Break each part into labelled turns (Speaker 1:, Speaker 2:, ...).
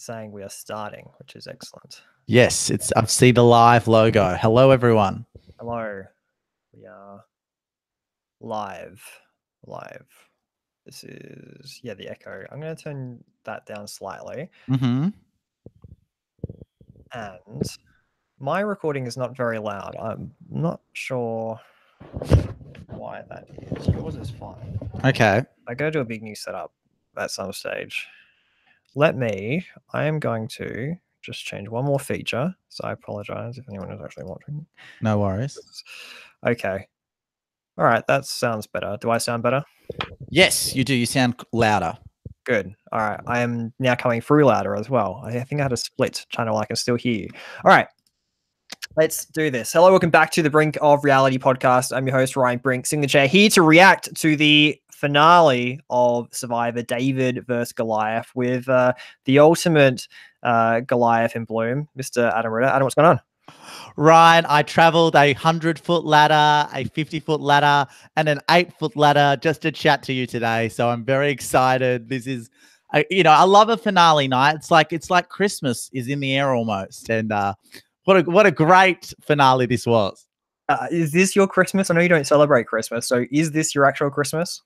Speaker 1: saying we are starting, which is excellent.
Speaker 2: Yes, I see the live logo. Hello, everyone.
Speaker 1: Hello. We are live. This is, the echo. I'm going to turn that down slightly.
Speaker 2: Mm-hmm.
Speaker 1: And my recording is not very loud. I'm not sure why that is. Yours is fine.
Speaker 2: Okay.
Speaker 1: I got to do a big new setup at some stage. I am going to just change one more feature. So I apologize if anyone is actually watching.
Speaker 2: No worries.
Speaker 1: Okay. All right. That sounds better. Do I sound better?
Speaker 2: Yes, you do. You sound louder.
Speaker 1: Good. All right. I am now coming through louder as well. I think I had a split channel. I can still hear you. All right. Let's do this. Hello, welcome back to the Brink of Reality podcast. I'm your host, Ryan Brink, Signature, here to react to the finale of Survivor, David versus Goliath, with the ultimate Goliath in bloom, Mr. Adam Ritter. Adam, what's going on?
Speaker 2: Ryan, I traveled a 100-foot ladder, a 50-foot ladder, and an 8-foot ladder just to chat to you today. So I'm very excited. This is, I love a finale night. It's like Christmas is in the air almost. And what a great finale this was.
Speaker 1: Is this your Christmas? I know you don't celebrate Christmas. So is this your actual Christmas?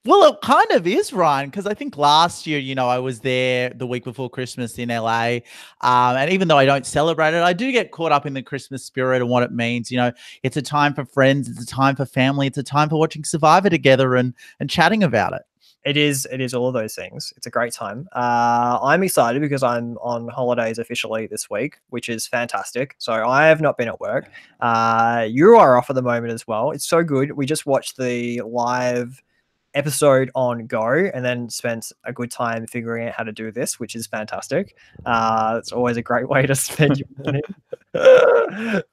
Speaker 2: Well, it kind of is, Ryan, because I think last year, I was there the week before Christmas in LA. And even though I don't celebrate it, I do get caught up in the Christmas spirit and what it means. It's a time for friends. It's a time for family. It's a time for watching Survivor together and chatting about it.
Speaker 1: It is all of those things. It's a great time. I'm excited because I'm on holidays officially this week, which is fantastic. So I have not been at work. You are off at the moment as well. It's so good. We just watched the live episode on Go and then spent a good time figuring out how to do this, which is fantastic. It's always a great way to spend your morning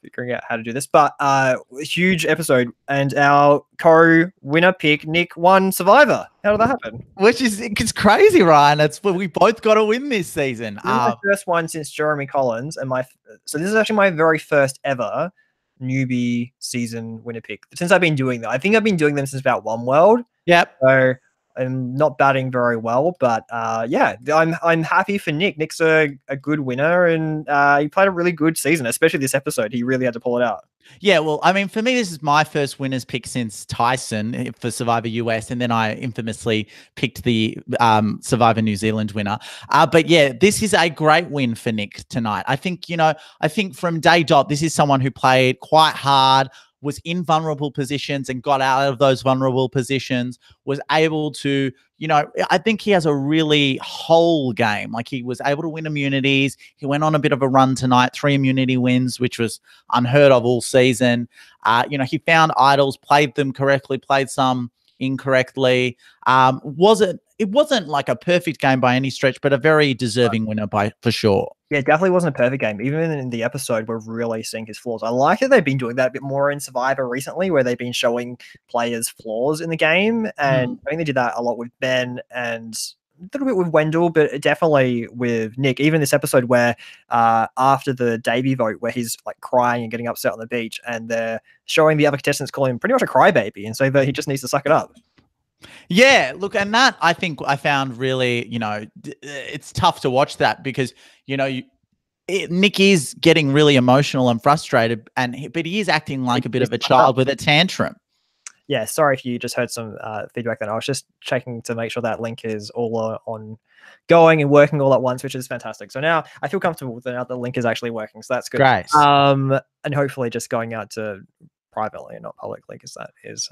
Speaker 1: figuring out how to do this. But huge episode, and our co-winner pick, Nick, won Survivor. How did that happen?
Speaker 2: It's crazy, Ryan. We both got to win this season.
Speaker 1: This is my first one since Jeremy Collins, and so this is actually my very first ever newbie season winner pick since I've been doing that. I think I've been doing them since about One World.
Speaker 2: Yep.
Speaker 1: So I'm not batting very well, but I'm happy for Nick. Nick's a good winner, and he played a really good season, especially this episode. He really had to pull it out.
Speaker 2: Yeah, well, I mean, for me, this is my first winner's pick since Tyson for Survivor US, and then I infamously picked the Survivor New Zealand winner. But yeah, this is a great win for Nick tonight. I think, from day dot, this is someone who played quite hard, was in vulnerable positions and got out of those vulnerable positions, was able to, I think he has a really whole game. Like, he was able to win immunities. He went on a bit of a run tonight, 3 immunity wins, which was unheard of all season. He found idols, played them correctly, played some incorrectly. It wasn't like a perfect game by any stretch, but a very deserving winner for sure.
Speaker 1: Yeah, it definitely wasn't a perfect game. Even in the episode, we're really seeing his flaws. I like that they've been doing that a bit more in Survivor recently, where they've been showing players' flaws in the game. And I think they did that a lot with Ben and a little bit with Wendell, but definitely with Nick. Even this episode where after the Davey vote, where he's like crying and getting upset on the beach, and they're showing the other contestants calling him pretty much a crybaby, and so that he just needs to suck it up.
Speaker 2: Yeah, look, and that I think I found really, it's tough to watch that because, Nick is getting really emotional and frustrated, but he is acting like a bit of a child with a tantrum.
Speaker 1: Yeah, sorry if you just heard some feedback then. I was just checking to make sure that link is all on going and working all at once, which is fantastic. So now I feel comfortable with now the link is actually working, so that's good.
Speaker 2: Great.
Speaker 1: And hopefully just going out to privately and not publicly, because that is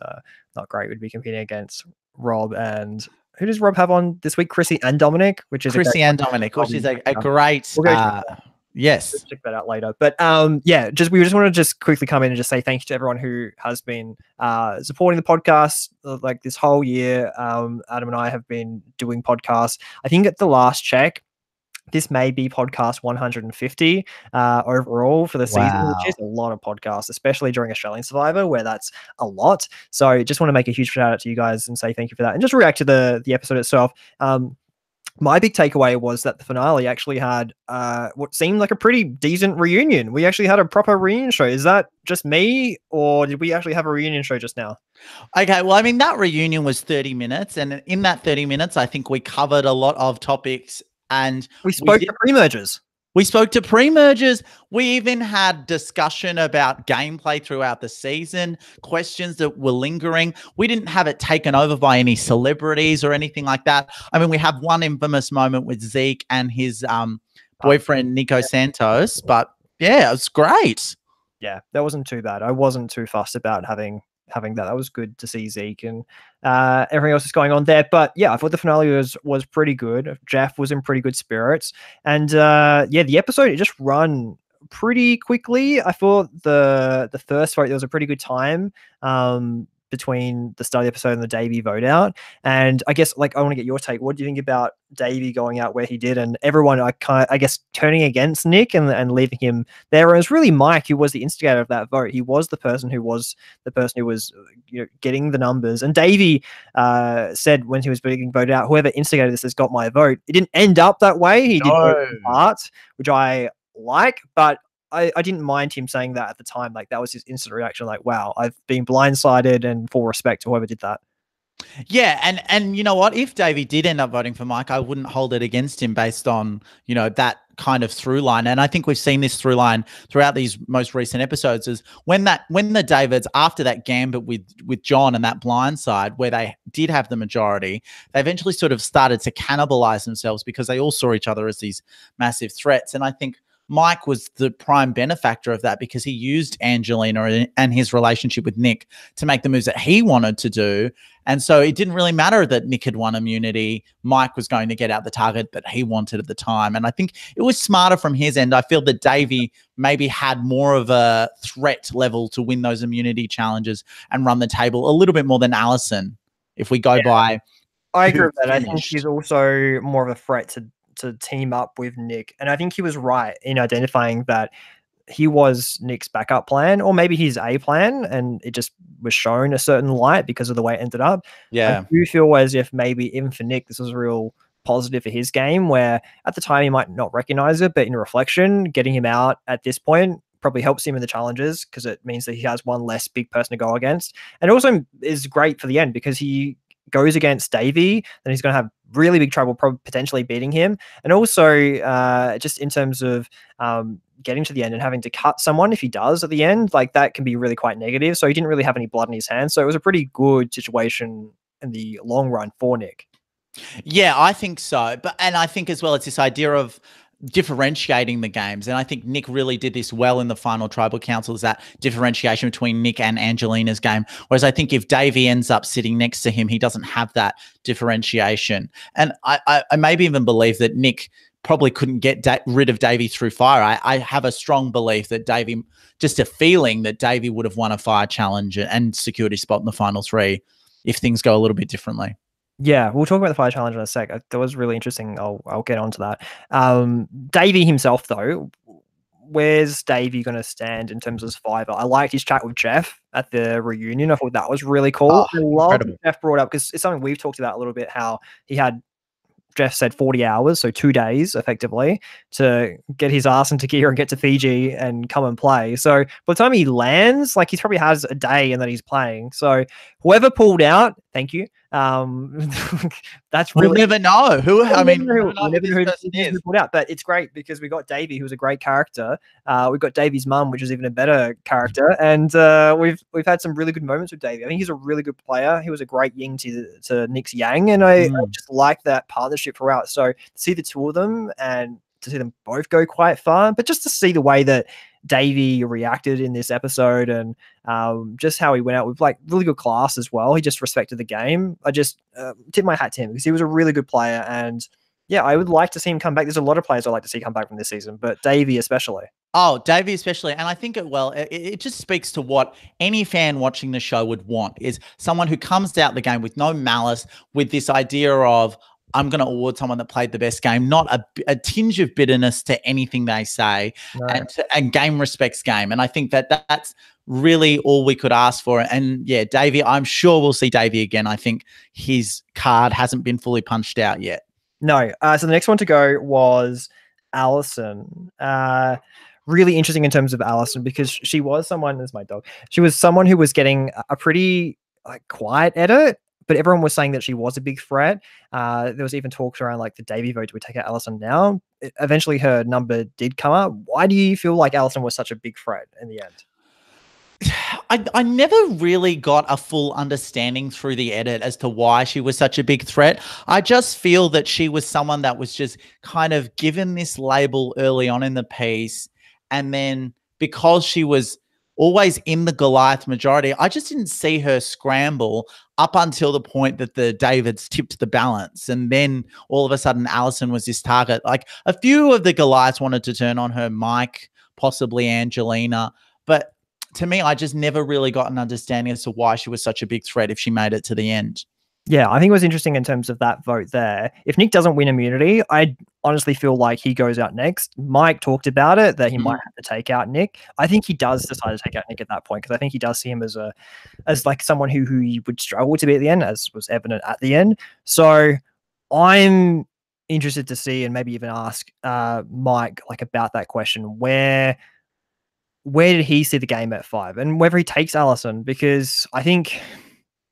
Speaker 1: not great. We'd be competing against Rob, and who does Rob have on this week? Chrissy and Dominic, which is
Speaker 2: which is a great yes.
Speaker 1: We'll check that out later. But we just want to quickly come in and just say thank you to everyone who has been supporting the podcast like this whole year. Adam and I have been doing podcasts. I think at the last check, this may be podcast 150 overall for the season, which is a lot of podcasts, especially during Australian Survivor, where that's a lot. So just want to make a huge shout out to you guys and say thank you for that. And just react to the episode itself. My big takeaway was that the finale actually had what seemed like a pretty decent reunion. We actually had a proper reunion show. Is that just me, or did we actually have a reunion show just now?
Speaker 2: Okay, well, I mean, that reunion was 30 minutes. And in that 30 minutes, I think we covered a lot of topics And
Speaker 1: we spoke to pre-mergers.
Speaker 2: We spoke to pre-mergers. We even had discussion about gameplay throughout the season, questions that were lingering. We didn't have it taken over by any celebrities or anything like that. I mean, we have one infamous moment with Zeke and his boyfriend, Nico Santos, but yeah, it was great.
Speaker 1: Yeah, that wasn't too bad. I wasn't too fussed about having that. That was good to see Zeke and everything else is going on there. But yeah, I thought the finale was pretty good. Jeff was in pretty good spirits, and yeah, the episode, it just run pretty quickly. I thought the first vote, there was a pretty good time between the start of the episode and the Davey vote out. And I guess, like, I want to get your take. What do you think about Davey going out where he did, and everyone, I guess, turning against Nick and leaving him there? And it was really Mike who was the instigator of that vote. He was the person who was getting the numbers. And Davey said when he was being voted out, whoever instigated this has got my vote. It didn't end up that way. He did vote in part, which I like, but I didn't mind him saying that at the time. Like, that was his instant reaction. Like, wow, I've been blindsided, and full respect to whoever did that.
Speaker 2: Yeah, and you know what? If Davey did end up voting for Mike, I wouldn't hold it against him based on, that kind of through line. And I think we've seen this through line throughout these most recent episodes, is when the Davids, after that gambit with John and that blind side where they did have the majority, they eventually sort of started to cannibalize themselves because they all saw each other as these massive threats. And I think Mike was the prime benefactor of that because he used Angelina and his relationship with Nick to make the moves that he wanted to do. And so it didn't really matter that Nick had won immunity. Mike was going to get out the target that he wanted at the time. And I think it was smarter from his end. I feel that Davey maybe had more of a threat level to win those immunity challenges and run the table a little bit more than Allison, if we go by.
Speaker 1: I agree with that. I think he's also more of a threat to team up with Nick. And I think he was right in identifying that he was Nick's backup plan, or maybe his A plan, and it just was shown a certain light because of the way it ended up.
Speaker 2: Yeah.
Speaker 1: I do feel as if maybe even for Nick, this was a real positive for his game, where at the time he might not recognize it, but in reflection, getting him out at this point probably helps him in the challenges because it means that he has one less big person to go against. And also is great for the end because he goes against Davey, then he's going to have really big trouble potentially beating him. And also just in terms of getting to the end and having to cut someone if he does at the end, like that can be really quite negative. So he didn't really have any blood in his hands. So it was a pretty good situation in the long run for Nick.
Speaker 2: Yeah, I think so. And I think as well, it's this idea of differentiating the games. And I think Nick really did this well in the final tribal council, is that differentiation between Nick and Angelina's game. Whereas I think if Davey ends up sitting next to him, he doesn't have that differentiation. And I maybe even believe that Nick probably couldn't get rid of Davey through fire. I have a strong belief that Davey, just a feeling that Davey would have won a fire challenge and secured his spot in the final three if things go a little bit differently.
Speaker 1: Yeah, we'll talk about the fire challenge in a sec. That was really interesting. I'll get onto that. Davey himself, though, where's Davey going to stand in terms of Survivor? I liked his chat with Jeff at the reunion. I thought that was really cool. I love what Jeff brought up because it's something we've talked about a little bit, how he had, Jeff said 40 hours, so 2 days effectively, to get his ass into gear and get to Fiji and come and play. So by the time he lands, like, he probably has a day and that he's playing. So whoever pulled out, thank you. That's really,
Speaker 2: we'll never know who. I mean,
Speaker 1: we'll never know who pulled out, but it's great because we got Davey, who's a great character. We got Davey's mum, which is even a better character, and we've had some really good moments with Davey. I think he's a really good player. He was a great yin to Nick's yang, and I just like that partnership throughout. So to see the two of them and to see them both go quite far, but just to see the way that Davey reacted in this episode and just how he went out with like really good class as well. He just respected the game. I just tip my hat to him because he was a really good player. And yeah, I would like to see him come back. There's a lot of players I'd like to see come back from this season, but Davey especially.
Speaker 2: Oh, Davey especially. And I think it just speaks to what any fan watching the show would want, is someone who comes out the game with no malice, with this idea of, I'm going to award someone that played the best game, not a tinge of bitterness to anything they say, and game respects game. And I think that's really all we could ask for. And yeah, Davey, I'm sure we'll see Davey again. I think his card hasn't been fully punched out yet.
Speaker 1: No. So the next one to go was Allison. Really interesting in terms of Allison because she was someone, as my dog, she was someone who was getting a pretty quiet edit. but everyone was saying that she was a big threat. There was even talks around like the Davey vote, do we take out Allison now? Eventually her number did come up. Why do you feel like Allison was such a big threat in the end?
Speaker 2: I never really got a full understanding through the edit as to why she was such a big threat. I just feel that she was someone that was just kind of given this label early on in the piece. And then because she was always in the Goliath majority, I just didn't see her scramble up until the point that the Davids tipped the balance. And then all of a sudden, Allison was this target. Like a few of the Goliaths wanted to turn on her, Mike, possibly Angelina. But to me, I just never really got an understanding as to why she was such a big threat if she made it to the end.
Speaker 1: Yeah, I think it was interesting in terms of that vote there. If Nick doesn't win immunity, I honestly feel like he goes out next. Mike talked about it, that he might have to take out Nick. I think he does decide to take out Nick at that point, because I think he does see him as like someone who he would struggle to be at the end, as was evident at the end. So I'm interested to see, and maybe even ask Mike like about that question. Where did he see the game at 5, and whether he takes Allison? Because I think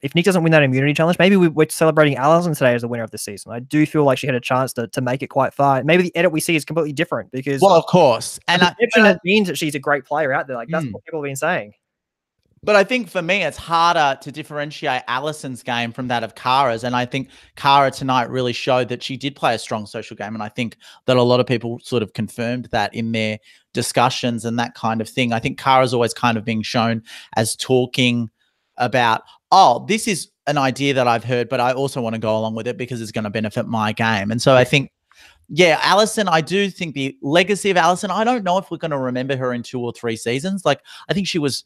Speaker 1: if Nick doesn't win that immunity challenge, maybe we're celebrating Allison today as the winner of the season. I do feel like she had a chance to make it quite far. Maybe the edit we see is completely different, because,
Speaker 2: well, of course, and
Speaker 1: it means that she's a great player out there. Like that's what people have been saying.
Speaker 2: But I think for me, it's harder to differentiate Allison's game from that of Kara's. And I think Kara tonight really showed that she did play a strong social game. And I think that a lot of people sort of confirmed that in their discussions and that kind of thing. I think Kara's always kind of being shown as talking about, oh, this is an idea that I've heard, but I also want to go along with it because it's going to benefit my game. And so I think, yeah, Allison, I do think the legacy of Allison, I don't know if we're going to remember her in 2 or 3 seasons. Like, I think she was,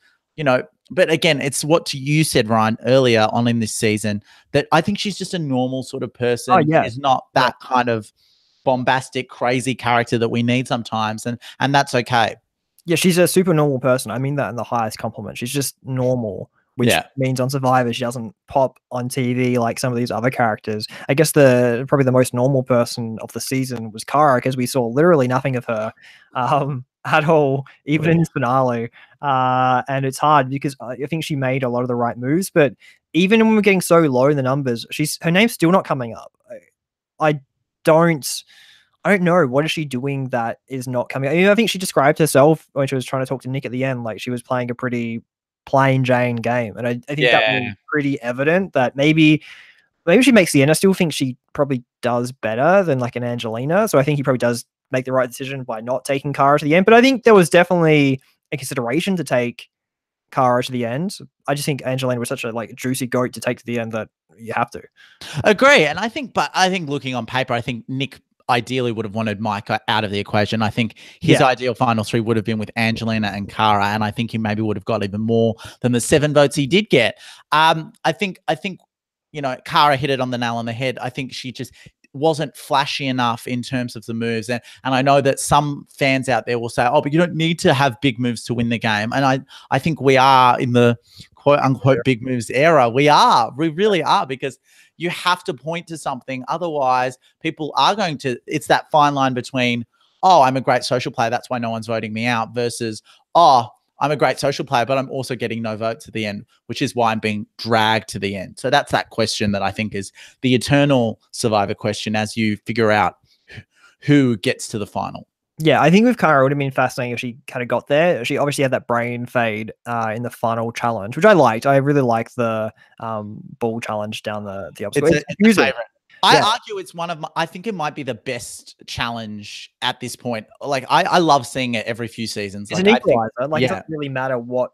Speaker 2: but again, it's what you said, Ryan, earlier on in this season, that I think she's just a normal sort of person.
Speaker 1: Oh, yeah.
Speaker 2: She's not that kind of bombastic, crazy character that we need sometimes. And that's okay.
Speaker 1: Yeah, she's a super normal person. I mean that in the highest compliment. She's just normal, which means on Survivor, she doesn't pop on TV like some of these other characters. I guess probably the most normal person of the season was Kara, because we saw literally nothing of her at all, even in this finale. And it's hard because I think she made a lot of the right moves, but even when we're getting so low in the numbers, her name's still not coming up. I don't know. What is she doing that is not coming? I mean, I think she described herself when she was trying to talk to Nick at the end, like she was playing a pretty plain Jane game. And I think that was pretty evident that maybe she makes the end. I still think she probably does better than like an Angelina. So I think he probably does make the right decision by not taking Kara to the end. But I think there was definitely a consideration to take Kara to the end. I just think Angelina was such a like juicy goat to take to the end that you have to.
Speaker 2: Agree. And I think looking on paper, I think Nick ideally would have wanted Mike out of the equation. I think his ideal final 3 would have been with Angelina and Kara, and I think he maybe would have got even more than the 7 votes he did get. I think Kara hit it on the nail on the head. I think she just wasn't flashy enough in terms of the moves. And I know that some fans out there will say, oh, but you don't need to have big moves to win the game. And I think we are in the quote unquote big moves era. We really are, because you have to point to something. Otherwise, people are going to, it's that fine line between, oh, I'm a great social player, that's why no one's voting me out, versus, oh, I'm a great social player, but I'm also getting no votes at the end, which is why I'm being dragged to the end. So that's that question that I think is the eternal Survivor question as you figure out who gets to the final.
Speaker 1: Yeah, I think with Kara, it would have been fascinating if she kind of got there. She obviously had that brain fade in the final challenge, which I liked. I really liked the ball challenge down the obstacle.
Speaker 2: It's a favorite. I argue it's I think it might be the best challenge at this point. Like, I love seeing it every few seasons.
Speaker 1: It's an equalizer. It doesn't really matter what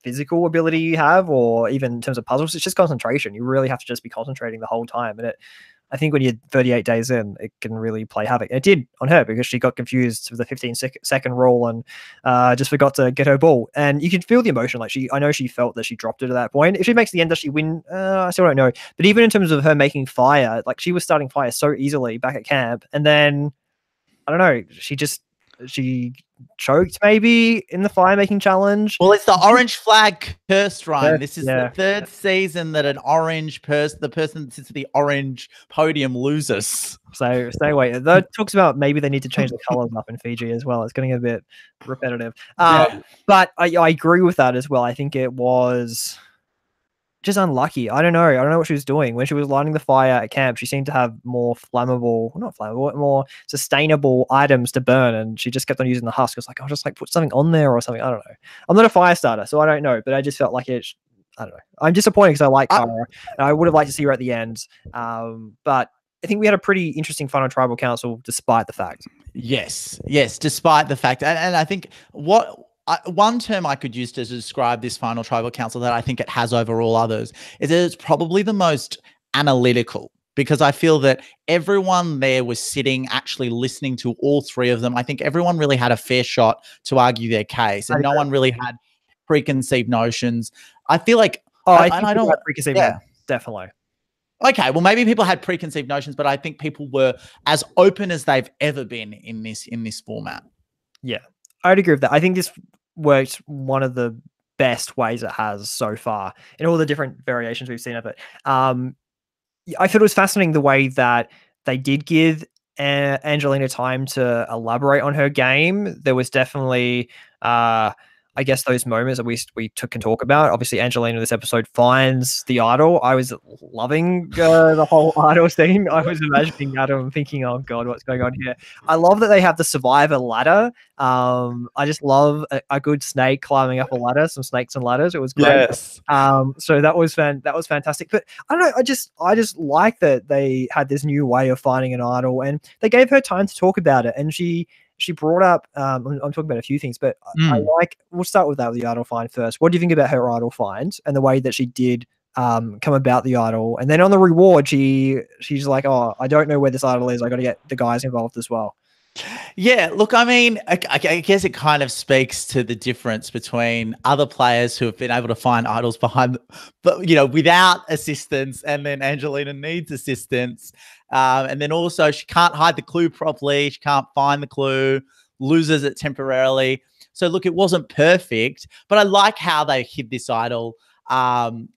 Speaker 1: physical ability you have, or even in terms of puzzles. It's just concentration. You really have to just be concentrating the whole time. And I think when you're 38 days in, it can really play havoc. It did on her, because she got confused with the 15-second rule and just forgot to get her ball. And you can feel the emotion. Like I know she felt that she dropped it at that point. If she makes the end, does she win? I still don't know. But even in terms of her making fire, like she was starting fire so easily back at camp, and then I don't know, she choked maybe in the fire making challenge.
Speaker 2: Well, it's the orange flag curse, Ryan. This is the 3rd season that the person that sits at the orange podium loses.
Speaker 1: So stay away. That talks about maybe they need to change the colors up in Fiji as well. It's getting a bit repetitive. But I agree with that as well. I think it was just unlucky. I don't know. I don't know what she was doing. When she was lighting the fire at camp, she seemed to have more flammable, not flammable, more sustainable items to burn. And she just kept on using the husk. It's like, I'll just like put something on there or something. I don't know. I'm not a fire starter, so I don't know. But I just felt like I don't know. I'm disappointed because I like Kara. And I would have liked to see her at the end. But I think we had a pretty interesting final tribal council despite the fact.
Speaker 2: Yes, despite the fact. And I think one term I could use to describe this final tribal council that I think it has over all others is that it's probably the most analytical, because I feel that everyone there was sitting, actually listening to all three of them. I think everyone really had a fair shot to argue their case, and no one really had preconceived notions. I feel like,
Speaker 1: I don't have preconceived notions, definitely.
Speaker 2: Okay, well, maybe people had preconceived notions, but I think people were as open as they've ever been in this format.
Speaker 1: Yeah, I'd agree with that. I think this worked one of the best ways it has so far in all the different variations we've seen of it. I thought it was fascinating the way that they did give Angelina time to elaborate on her game. There was definitely, I guess, those moments that we can talk about. Obviously, Angelina this episode finds the idol. I was loving the whole idol scene. I was imagining Adam thinking, "Oh God, what's going on here?" I love that they have the survivor ladder. I just love a good snake climbing up a ladder. Some snakes and ladders. It was great.
Speaker 2: Yes.
Speaker 1: So that was fantastic. But I don't know. I just like that they had this new way of finding an idol, and they gave her time to talk about it, and she brought up, I'm talking about a few things, but we'll start with that, with the idol find first. What do you think about her idol find and the way that she did come about the idol? And then on the reward, she's like, oh, I don't know where this idol is. I got to get the guys involved as well.
Speaker 2: Yeah, look, I mean, I guess it kind of speaks to the difference between other players who have been able to find idols behind, but without assistance, and then Angelina needs assistance, and then also she can't hide the clue properly. She can't find the clue, loses it temporarily. So look, it wasn't perfect, but I like how they hid this idol, and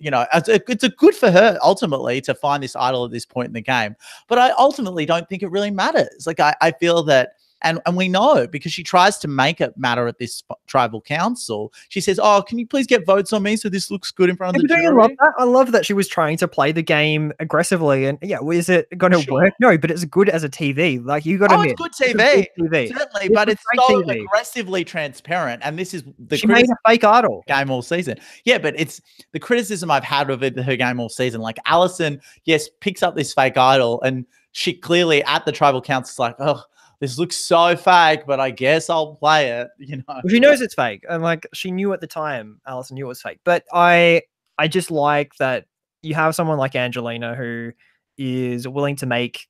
Speaker 2: it's a good for her ultimately to find this idol at this point in the game. But I ultimately don't think it really matters. Like I feel that, and we know, because she tries to make it matter at this tribal council. She says, "Oh, can you please get votes on me so this looks good in front of the jury?"
Speaker 1: I love that she was trying to play the game aggressively, and is it going to work? No, but it's good as a TV. Like, you got to admit,
Speaker 2: it's good TV, certainly, but it's so TV. Aggressively transparent, and this is
Speaker 1: she made a fake idol
Speaker 2: game all season. Yeah, but it's the criticism I've had of her game all season. Like, Alison, yes, picks up this fake idol, and she clearly at the tribal council is like, oh, this looks so fake, but I guess I'll play it,
Speaker 1: Well, she knows it's fake. And like, she knew at the time, Alison knew it was fake. But I just like that you have someone like Angelina who is willing to make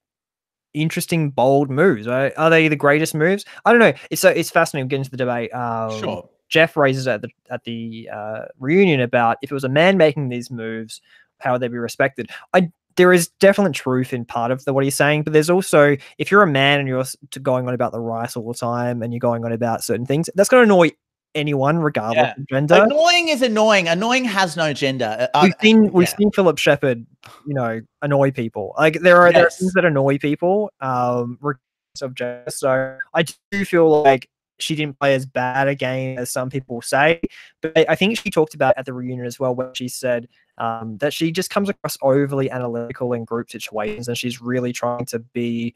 Speaker 1: interesting, bold moves. Right? Are they the greatest moves? I don't know. It's fascinating getting to the debate.
Speaker 2: Sure.
Speaker 1: Jeff raises at the reunion about if it was a man making these moves, how would they be respected? There is definite truth in part of what he's saying, but there's also, if you're a man and you're going on about the rice all the time and you're going on about certain things, that's going to annoy anyone regardless of gender.
Speaker 2: Annoying is annoying. Annoying has no gender.
Speaker 1: We've seen Philip Shepherd, annoy people. Like there are things that annoy people, regardless of gender. So I do feel like she didn't play as bad a game as some people say, but I think she talked about at the reunion as well, where she said that she just comes across overly analytical in group situations, and she's really trying to be,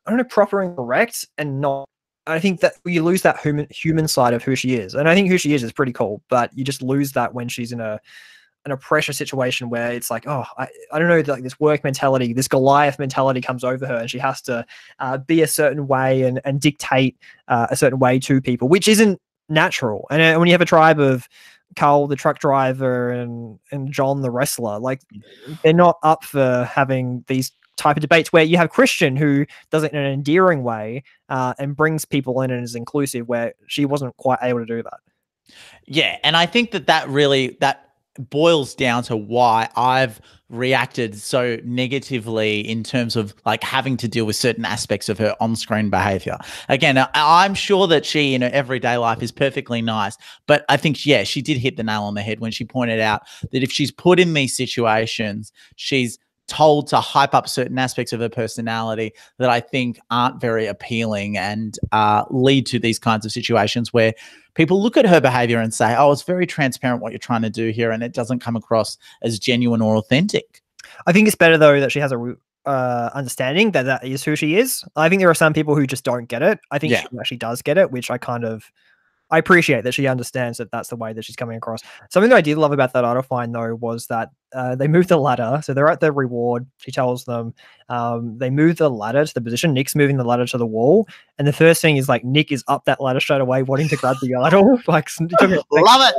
Speaker 1: I don't know, proper and correct, and not. I think that you lose that human side of who she is, and I think who she is pretty cool, but you just lose that when she's in a pressure situation where it's like, oh, I don't know, like this work mentality, this Goliath mentality comes over her, and she has to be a certain way and dictate a certain way to people, which isn't natural. And when you have a tribe of Carl the truck driver and John the wrestler, like, they're not up for having these type of debates where you have Christian who does it in an endearing way and brings people in and is inclusive, where she wasn't quite able to do that.
Speaker 2: Yeah, and I think that boils down to why I've reacted so negatively in terms of like having to deal with certain aspects of her on-screen behavior. Again, I'm sure that she in her everyday life is perfectly nice, but I think, she did hit the nail on the head when she pointed out that if she's put in these situations, she's told to hype up certain aspects of her personality that I think aren't very appealing and lead to these kinds of situations where people look at her behavior and say, oh, it's very transparent what you're trying to do here, and it doesn't come across as genuine or authentic.
Speaker 1: I think it's better though that she has a understanding that that is who she is. I think there are some people who just don't get it. I think she actually does get it, which I appreciate that she understands that that's the way that she's coming across. Something that I did love about that auto find though was that they moved the ladder. So they're at the reward. She tells them they move the ladder to the position. Nick's moving the ladder to the wall. And the first thing is like Nick is up that ladder straight away wanting to grab the idol. Like,
Speaker 2: love it.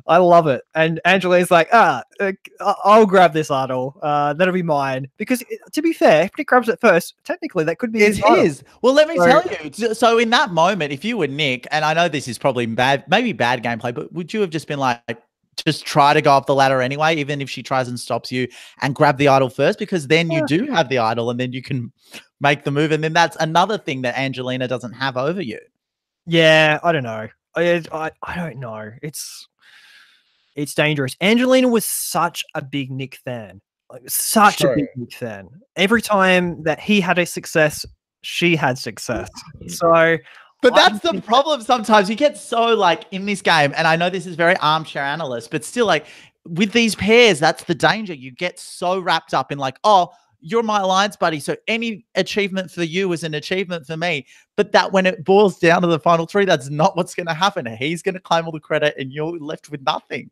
Speaker 1: I love it. And Angelina's like, I'll grab this idol. That'll be mine. Because to be fair, if Nick grabs it first, technically that could be
Speaker 2: his. Well, let me tell you. So in that moment, if you were Nick, and I know this is probably maybe bad gameplay, but would you have just been like, just try to go up the ladder anyway, even if she tries and stops you, and grab the idol first? Because then you do have the idol and then you can make the move. And then that's another thing that Angelina doesn't have over you.
Speaker 1: Yeah, I don't know. I don't know. It's dangerous. Angelina was such a big Nick fan. Like such a big Nick fan. Every time that he had a success, she had success. So
Speaker 2: but that's the problem sometimes. You get so like in this game, and I know this is very armchair analyst, but still like with these pairs, that's the danger. You get so wrapped up in like, oh, you're my alliance buddy, so any achievement for you is an achievement for me. But that when it boils down to the final three, that's not what's going to happen. He's going to claim all the credit and you're left with nothing.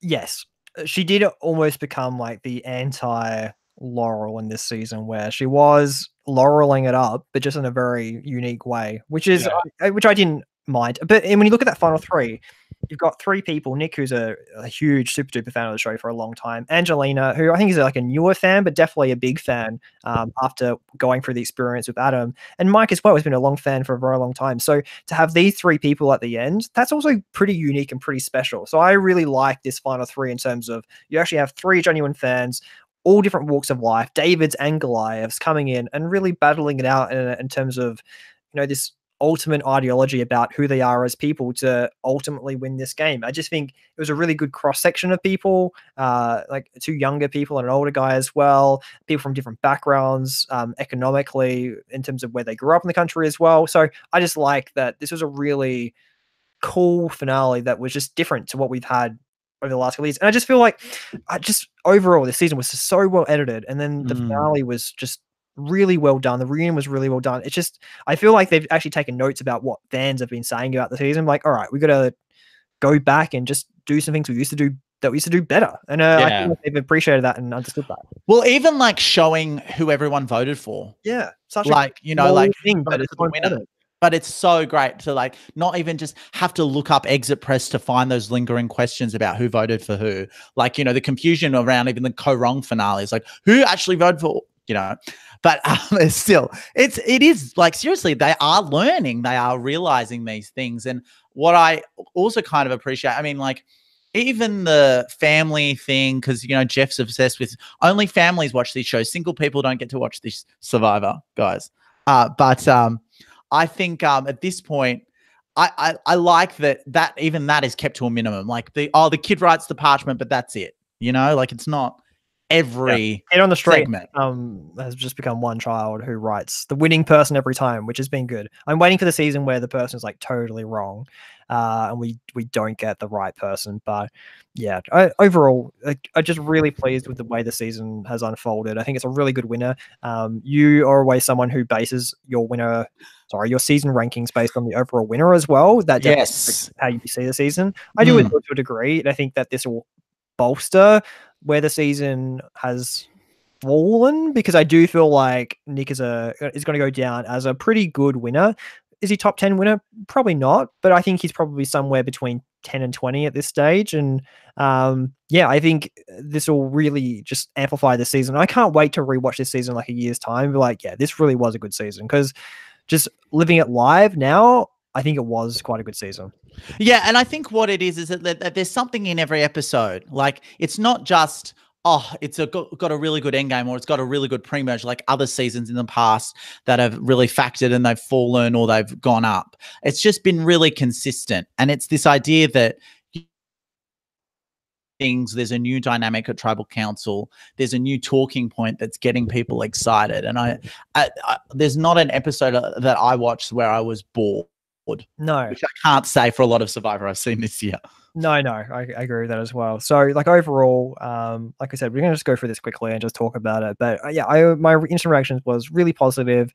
Speaker 1: Yes. She did almost become like the anti-Laurel in this season, where she was Laureling it up, but just in a very unique way, which I didn't mind. But when you look at that final three, you've got three people: Nick, who's a huge super duper fan of the show for a long time; Angelina, who I think is like a newer fan, but definitely a big fan after going through the experience with Adam; and Mike as well has been a long fan for a very long time. So to have these three people at the end, that's also pretty unique and pretty special. So I really like this final three in terms of you actually have three genuine fans, all different walks of life, David's and Goliath's coming in and really battling it out in terms of, this ultimate ideology about who they are as people to ultimately win this game. I just think it was a really good cross section of people, like two younger people and an older guy as well, people from different backgrounds, economically, in terms of where they grew up in the country as well. So I just like that this was a really cool finale that was just different to what we've had over the last couple of years. And I just feel like overall this season was just so well edited, and then the finale was just really well done. The reunion was really well done. It's just, I feel like they've actually taken notes about what fans have been saying about the season. Like, all right, we got to go back and just do some things we used to do better. And I feel like they've appreciated that and understood that.
Speaker 2: Well, even like showing who everyone voted for.
Speaker 1: Yeah.
Speaker 2: Such like, like thing, but it's the winner. But it's so great to like not even just have to look up exit press to find those lingering questions about who voted for who. Like, the confusion around even the co-wrong finales, like who actually voted for, but it's still, it is like, seriously, they are learning, they are realizing these things. And what I also kind of appreciate, I mean, like even the family thing, because, Jeff's obsessed with only families watch these shows. Single people don't get to watch this Survivor, guys. But I think at this point, I like that even that is kept to a minimum. Like the kid writes the parchment, but that's it. Like it's not every
Speaker 1: on the street
Speaker 2: segment.
Speaker 1: Has just become one child who writes the winning person every time, which has been good. I'm waiting for the season where the person is like totally wrong, and we don't get the right person. But yeah, overall, I'm just really pleased with the way the season has unfolded. I think it's a really good winner. You are always someone who bases your season rankings based on the overall winner as well. That
Speaker 2: yes,
Speaker 1: how you see the season. I do it to a degree, and I think that this will bolster where the season has fallen, because I do feel like Nick is going to go down as a pretty good winner. Is he top 10 winner? Probably not, but I think he's probably somewhere between 10 and 20 at this stage. And I think this will really just amplify the season. I can't wait to rewatch this season like a year's time. Be like, yeah, this really was a good season, because just living it live now, I think it was quite a good season.
Speaker 2: Yeah, and I think what it is that there's something in every episode. Like, it's not just, it's got a really good endgame, or it's got a really good pre-merge like other seasons in the past that have really factored and they've fallen or they've gone up. It's just been really consistent. And it's this idea that things. There's a new dynamic at Tribal Council. There's a new talking point that's getting people excited. And I there's not an episode that I watched where I was bored.
Speaker 1: No,
Speaker 2: which I can't say for a lot of Survivor I've seen this year.
Speaker 1: No, I agree with that as well. So, like overall, like I said, we're gonna just go through this quickly and just talk about it. But yeah, my instant reactions was really positive.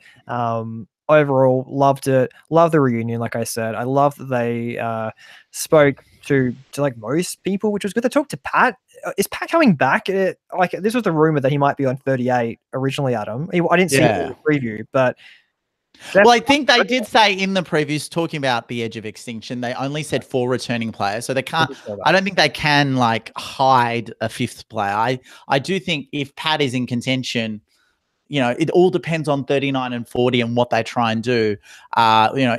Speaker 1: Overall, loved it. Love the reunion. Like I said, I love that they spoke to like most people, which was good. They talked to Pat. Is Pat coming back? Like this was the rumor that he might be on 38 originally. Adam, I didn't see it in the preview, but.
Speaker 2: Well, I think they did say in the previews talking about the edge of extinction, they only said 4 returning players. So they can't, I don't think they can like hide a 5th player. I do think if Pat is in contention, you know, it all depends on 39 and 40 and what they try and do. You know,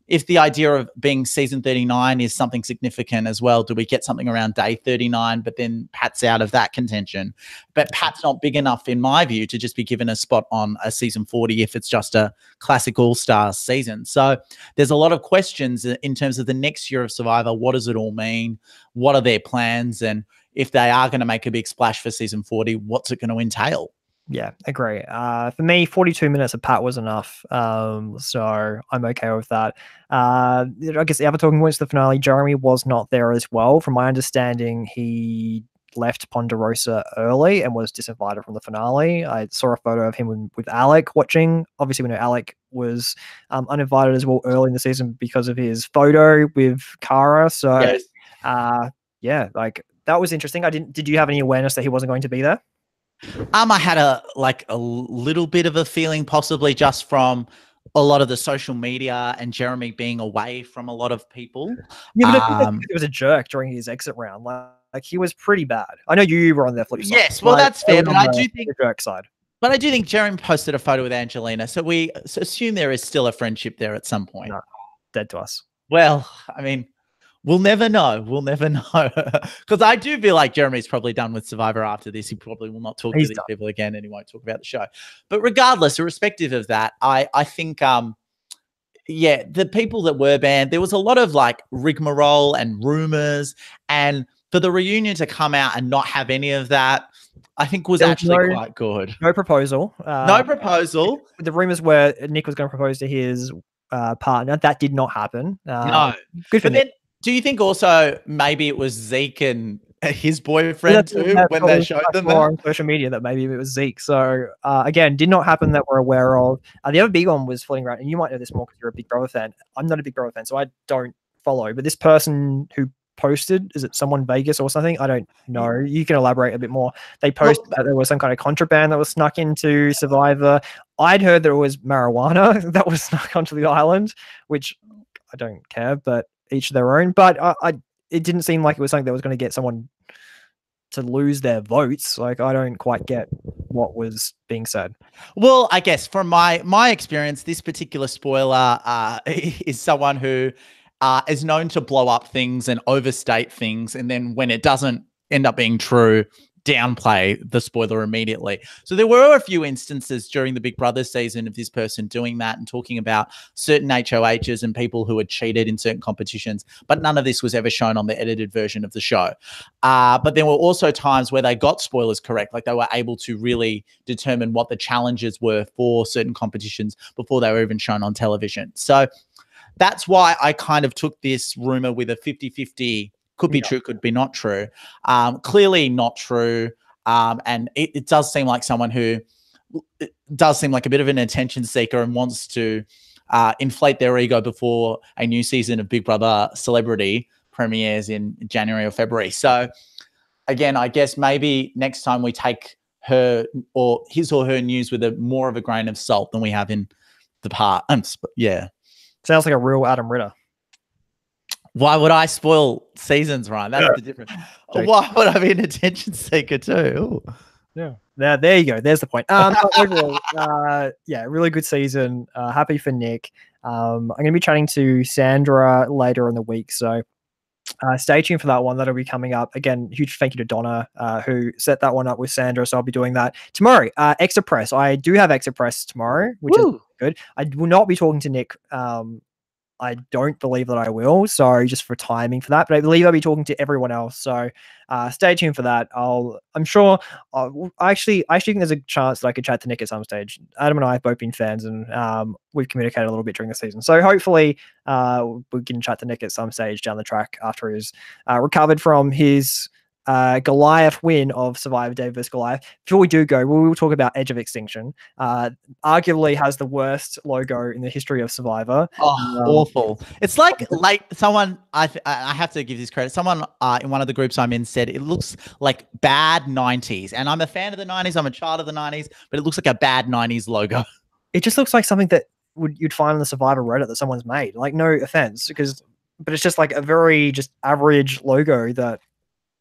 Speaker 2: if the idea of being season 39 is something significant as well, do we get something around day 39, but then Pat's out of that contention? But Pat's not big enough, in my view, to just be given a spot on a season 40 if it's just a classic all-stars season. So there's a lot of questions in terms of the next year of Survivor. What does it all mean? What are their plans? And if they are going to make a big splash for season 40, what's it going to entail?
Speaker 1: Yeah, agree. For me, 42 minutes of Pat was enough. So I'm okay with that. I guess the other talking points of the finale, Jeremy was not there as well. From my understanding, he left Ponderosa early and was disinvited from the finale. I saw a photo of him with Alec watching. Obviously, we know Alec was uninvited as well early in the season because of his photo with Kara. So,
Speaker 2: yes.
Speaker 1: Yeah, like that was interesting. Did you have any awareness that he wasn't going to be there?
Speaker 2: I had a little bit of a feeling, possibly just from a lot of the social media and Jeremy being away from a lot of people.
Speaker 1: Yeah, but I think it was a jerk during his exit round. Like he was pretty bad. I know you were on their flip side.
Speaker 2: Yes, well, that's fair, but I do think
Speaker 1: the jerk side.
Speaker 2: But I do think Jeremy posted a photo with Angelina, so we assume there is still a friendship there at some point.
Speaker 1: No, dead to us.
Speaker 2: Well, I mean, we'll never know. We'll never know. Because I do feel like Jeremy's probably done with Survivor after this. He probably will not talk to these people again, and he won't talk about the show. But regardless, irrespective of that, I think, yeah, the people that were banned, there was a lot of like rigmarole and rumors. And for the reunion to come out and not have any of that, I think was actually quite good.
Speaker 1: No proposal.
Speaker 2: No proposal.
Speaker 1: The rumors were Nick was going to propose to his partner. That did not happen.
Speaker 2: No.
Speaker 1: Good for Nick.
Speaker 2: Then, do you think also maybe it was Zeke and his boyfriend too when they showed them that?
Speaker 1: On social media that maybe it was Zeke. So again, did not happen that we're aware of. The other big one was floating around, and you might know this more because you're a Big Brother fan. I'm not a Big Brother fan, so I don't follow. But this person who posted, is it someone Vegas or something? I don't know. You can elaborate a bit more. They posted that there was some kind of contraband that was snuck into Survivor. I'd heard that it was marijuana that was snuck onto the island, which I don't care, but each their own. But it didn't seem like it was something that was going to get someone to lose their votes. Like, I don't quite get what was being said.
Speaker 2: Well, I guess from my experience, this particular spoiler is someone who is known to blow up things and overstate things, and then when it doesn't end up being true, downplay the spoiler immediately. So there were a few instances during the Big Brother season of this person doing that and talking about certain HOHs and people who had cheated in certain competitions, but none of this was ever shown on the edited version of the show. But there were also times where they got spoilers correct, like they were able to really determine what the challenges were for certain competitions before they were even shown on television. So that's why I kind of took this rumor with a 50-50. Could be true, could be not true. Clearly not true. And it does seem like someone who does seem like a bit of an attention seeker and wants to inflate their ego before a new season of Big Brother Celebrity premieres in January or February. So again, I guess maybe next time we take her or his or her news with more of a grain of salt than we have in the past. Yeah.
Speaker 1: Sounds like a real Adam Ritter.
Speaker 2: Why would I spoil seasons, Ryan? That's the difference. Why would I be an attention seeker too? Ooh.
Speaker 1: Yeah. There you go. There's the point. Overall, yeah, really good season. Happy for Nick. I'm going to be chatting to Sandra later in the week, so stay tuned for that one. That'll be coming up. Again, huge thank you to Donna, who set that one up with Sandra, so I'll be doing that tomorrow. Extra Press. I do have Extra Press tomorrow, which is good. I will not be talking to Nick I don't believe that I will. So just for timing for that, but I believe I'll be talking to everyone else. So stay tuned for that. I'm sure. I actually think there's a chance that I could chat to Nick at some stage. Adam and I have both been fans, and we've communicated a little bit during the season. So hopefully we can chat to Nick at some stage down the track after he's recovered from his Goliath win of Survivor Day vs Goliath. Before we do go, we will talk about Edge of Extinction. Arguably has the worst logo in the history of Survivor.
Speaker 2: Oh, awful. It's like someone, I have to give this credit. Someone in one of the groups I'm in said it looks like bad 90s. And I'm a fan of the 90s. I'm a child of the 90s, but it looks like a bad 90s logo.
Speaker 1: It just looks like something that you'd find on the Survivor Reddit that someone's made. Like, no offense, but it's just like a very just average logo that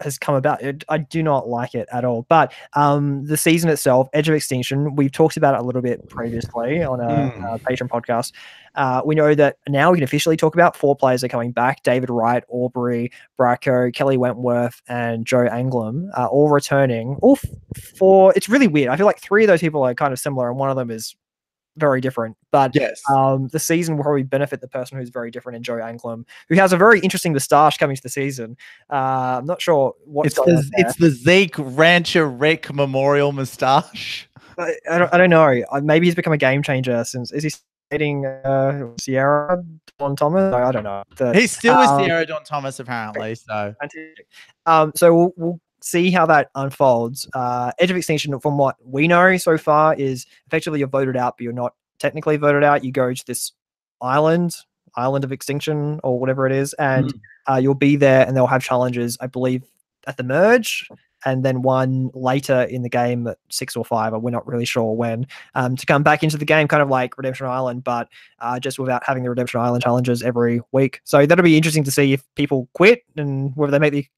Speaker 1: has come about. I do not like it at all. But the season itself, Edge of Extinction, we've talked about it a little bit previously on a Patreon podcast. We know that now we can officially talk about 4 players are coming back: David Wright, Aubrey, Bracco, Kelly Wentworth, and Joe Anglim, all returning. All 4. It's really weird. I feel like 3 of those people are kind of similar, and one of them is very different. But
Speaker 2: yes,
Speaker 1: the season will probably benefit the person who's very different in Joe Anglim, who has a very interesting moustache coming to the season. I'm not sure what's going on there.
Speaker 2: It's the Zeke Rancher Rick memorial moustache.
Speaker 1: I don't know. Maybe he's become a game changer since. Is he dating Sierra Dawn Thomas? I don't know.
Speaker 2: He's still with Sierra Dawn Thomas apparently. So
Speaker 1: we'll see how that unfolds. Edge of Extinction, from what we know so far, is effectively you're voted out, but you're not technically voted out. You go to this island of extinction or whatever it is, and you'll be there, and they'll have challenges, I believe, at the merge, and then one later in the game at 6 or 5, or we're not really sure when, to come back into the game, kind of like Redemption Island, but just without having the Redemption Island challenges every week. So that'll be interesting to see if people quit and whether they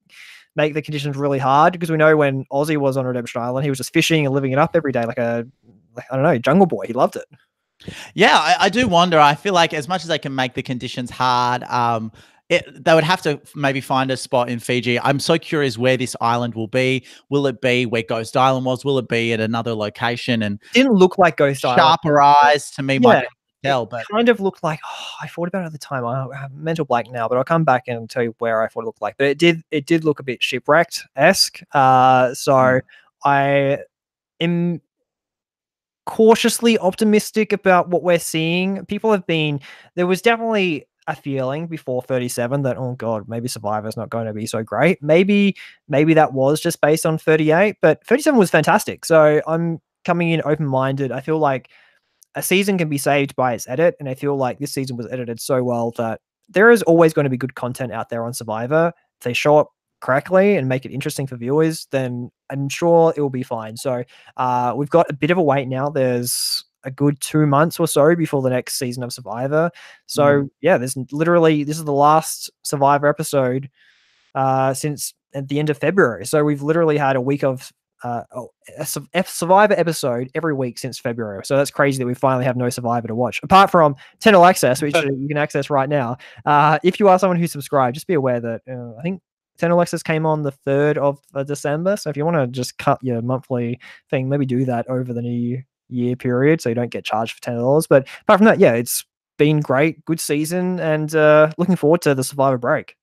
Speaker 1: make the conditions really hard, because we know when Ozzy was on Redemption Island, he was just fishing and living it up every day like I don't know, jungle boy. He loved it.
Speaker 2: Yeah, I do wonder. I feel like as much as they can make the conditions hard, they would have to maybe find a spot in Fiji. I'm so curious where this island will be. Will it be where Ghost Island was? Will it be at another location? And
Speaker 1: didn't look like Ghost Island.
Speaker 2: Sharper eyes to me might tell, but
Speaker 1: kind of looked like, I thought about it at the time. I have mental blank now, but I'll come back and tell you where I thought it looked like. But it did look a bit shipwrecked-esque. So I am cautiously optimistic about what we're seeing. There was definitely a feeling before 37 that, oh god, maybe Survivor's not going to be so great. Maybe that was just based on 38, but 37 was fantastic. So I'm coming in open-minded. I feel like a season can be saved by its edit, and I feel like this season was edited so well that there is always going to be good content out there on Survivor. If they show up correctly and make it interesting for viewers, then I'm sure it will be fine. So we've got a bit of a wait now. There's a good 2 months or so before the next season of Survivor. So this is the last Survivor episode since at the end of February. So we've literally had a week of a Survivor episode every week since February. So that's crazy that we finally have no Survivor to watch, apart from 10 All Access, which you can access right now. If you are someone who's subscribed, just be aware that I think 10 All Access came on the 3rd of December. So if you want to just cut your monthly thing, maybe do that over the new year period so you don't get charged for $10. But apart from that, it's been great, good season, and looking forward to the Survivor break.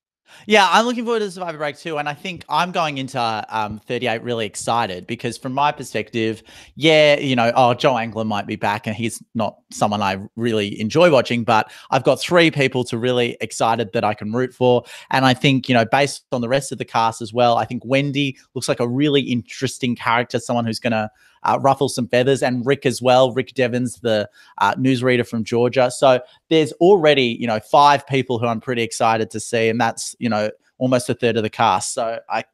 Speaker 2: Yeah, I'm looking forward to the Survivor break too. And I think I'm going into 38 really excited because from my perspective, Joe Angler might be back and he's not someone I really enjoy watching, but I've got 3 people to really excited that I can root for. And I think, based on the rest of the cast as well, I think Wendy looks like a really interesting character, someone who's going to ruffle some feathers, and Rick as well. Rick Devens, the newsreader from Georgia. So there's already, 5 people who I'm pretty excited to see, and that's, almost a third of the cast. So I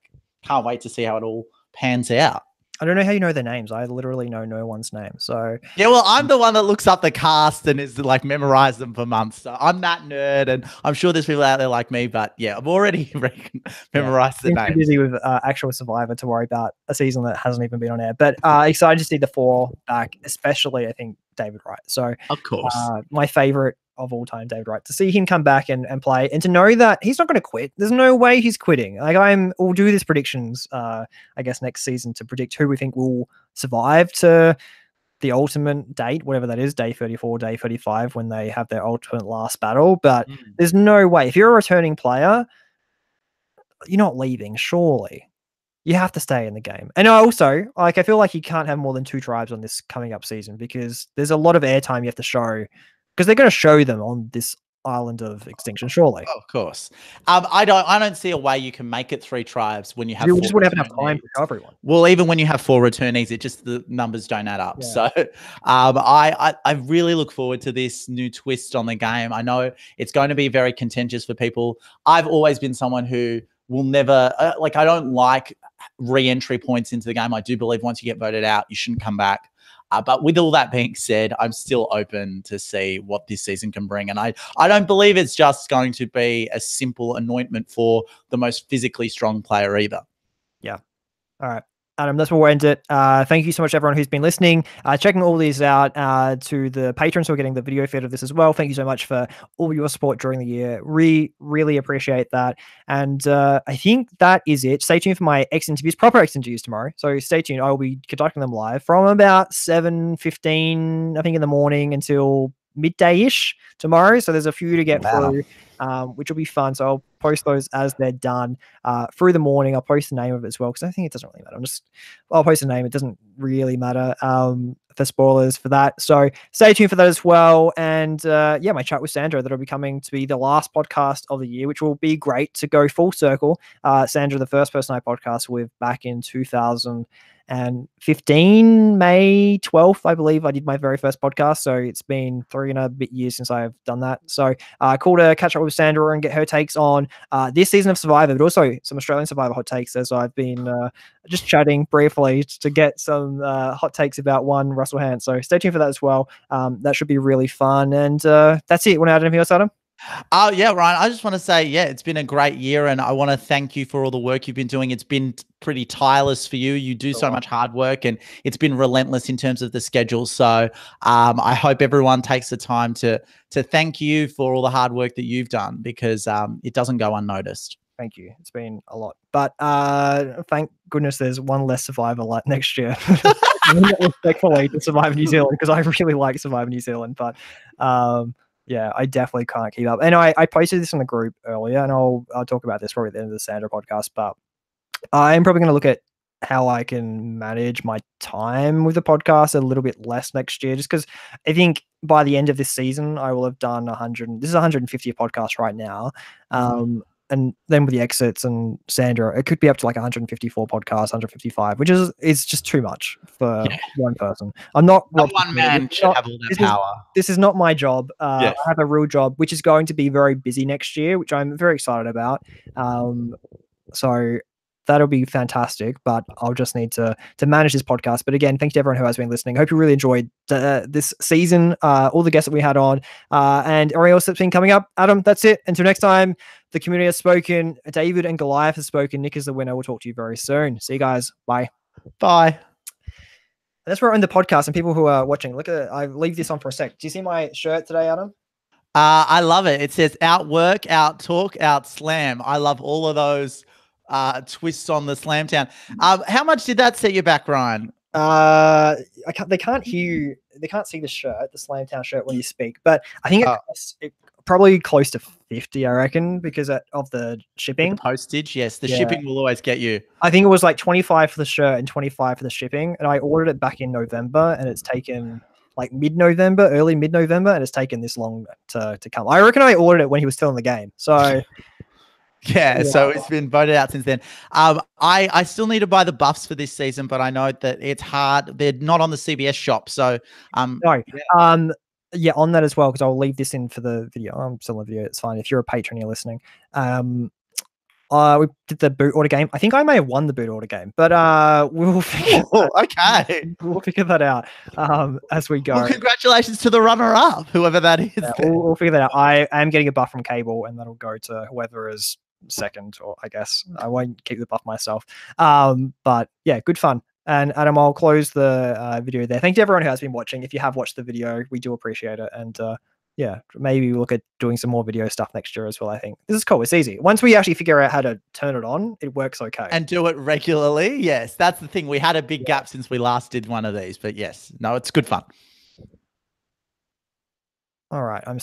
Speaker 2: can't wait to see how it all pans out.
Speaker 1: I don't know how you know their names. I literally know no one's name. So
Speaker 2: yeah, well, I'm the one that looks up the cast and is like memorized them for months. So I'm that nerd, and I'm sure there's people out there like me. But yeah, I've already memorized the names.
Speaker 1: Too busy with actual Survivor to worry about a season that hasn't even been on air. But excited to see the 4 back, especially I think David Wright. So
Speaker 2: of course,
Speaker 1: my favorite of all time, David Wright, to see him come back and play, and to know that he's not going to quit. There's no way he's quitting. Like we'll do these predictions, I guess next season to predict who we think will survive to the ultimate date, whatever that is, day 34, day 35, when they have their ultimate last battle. But there's no way. If you're a returning player, you're not leaving, surely. You have to stay in the game. And also, like, I feel like you can't have more than 2 tribes on this coming up season because there's a lot of airtime you have to show because they're going to show them on this island of extinction, surely.
Speaker 2: Oh, of course. I don't see a way you can make it 3 tribes when you have.
Speaker 1: You just wouldn't have enough time to show everyone.
Speaker 2: Well, even when you have 4 returnees, it just the numbers don't add up.
Speaker 1: Yeah.
Speaker 2: So, I really look forward to this new twist on the game. I know it's going to be very contentious for people. I've always been someone who will never I don't like re-entry points into the game. I do believe once you get voted out, you shouldn't come back. But with all that being said, I'm still open to see what this season can bring. And I don't believe it's just going to be a simple anointment for the most physically strong player either.
Speaker 1: Yeah. All right. Adam, that's where we'll end it. Thank you so much, everyone who's been listening, checking all these out, to the patrons who are getting the video feed of this as well. Thank you so much for all your support during the year. Really appreciate that. And I think that is it. Stay tuned for my proper X interviews tomorrow. So stay tuned. I will be conducting them live from about 7:15, I think, in the morning until midday-ish tomorrow. So there's a few to get through, which will be fun. So I'll post those as they're done through the morning. I'll post the name of it as well because I think it doesn't really matter. I'll post the name. It doesn't really matter for spoilers for that. So stay tuned for that as well. And my chat with Sandra, that'll be coming to be the last podcast of the year, which will be great to go full circle. Sandra, the first person I podcast with back in 2015, May 12th, I believe I did my very first podcast. So it's been 3 and a bit years since I've done that. So cool to catch up with Sandra and get her takes on this season of Survivor, but also some Australian Survivor hot takes, as I've been just chatting briefly to get some hot takes about one Russell Hand. So stay tuned for that as well. That should be really fun. And that's it. Want to add anything else, Adam?
Speaker 2: Yeah, Ryan, I just want to say, it's been a great year, and I want to thank you for all the work you've been doing. It's been pretty tireless for you. You do so much hard work, and it's been relentless in terms of the schedule. So I hope everyone takes the time to thank you for all the hard work that you've done, because it doesn't go unnoticed.
Speaker 1: Thank you. It's been a lot, but thank goodness there's one less Survivor like next year. Respectfully to Survivor New Zealand, because I really like Survivor New Zealand, but yeah, I definitely can't keep up. And I posted this in the group earlier, and I'll talk about this probably at the end of the Sandra podcast, but I'm probably going to look at how I can manage my time with the podcast a little bit less next year, just because I think by the end of this season, I will have done 100. This is 150 podcast right now. And then with the exits and Sandra, it could be up to like 154 podcasts, 155, which is just too much for one person. I'm not
Speaker 2: one man should have all that power.
Speaker 1: This is not my job. I have a real job, which is going to be very busy next year, which I'm very excited about. So that'll be fantastic, but I'll just need to manage this podcast. But again, thank you to everyone who has been listening. Hope you really enjoyed this season, all the guests that we had on, and everything else that's been coming up. Adam, that's it. Until next time, the community has spoken. David and Goliath has spoken. Nick is the winner. We'll talk to you very soon. See you guys. Bye.
Speaker 2: Bye.
Speaker 1: That's where we're in the podcast, and people who are watching, look at it. I leave this on for a sec. Do you see my shirt today, Adam?
Speaker 2: I love it. It says out work, out talk, out slam. I love all of those twists on the Slam Town. How much did that set you back, Ryan?
Speaker 1: They can't hear you. They can't see the shirt, the Slam Town shirt, when you speak. But I think it probably close to 50, I reckon, because of the shipping.
Speaker 2: The postage, yes. The shipping will always get you.
Speaker 1: I think it was like 25 for the shirt and 25 for the shipping. And I ordered it back in November, and it's taken like early mid-November, and it's taken this long to come. I reckon I ordered it when he was still in the game. So
Speaker 2: yeah, so it's been voted out since then. I still need to buy the buffs for this season, but I know that it's hard. They're not on the CBS shop, so
Speaker 1: yeah, on that as well, because I'll leave this in for the video. I'm still in the video. It's fine if you're a patron, you're listening. We did the boot order game. I think I may have won the boot order game, but we'll figure we'll figure that out as we go.
Speaker 2: Well, congratulations to the runner-up, whoever that is.
Speaker 1: Yeah, we'll figure that out. I am getting a buff from Cable, and that'll go to whoever is second, or I guess I won't keep the buff myself. But yeah, good fun. And Adam, I'll close the video there. Thank you to everyone who has been watching. If you have watched the video, we do appreciate it. And yeah, maybe look at doing some more video stuff next year as well. I think this is cool. It's easy. Once we actually figure out how to turn it on, it works okay.
Speaker 2: And do it regularly. Yes, that's the thing. We had a big
Speaker 1: Yeah.
Speaker 2: gap since we last did one of these, but yes, no, it's good fun.
Speaker 1: All right, I'm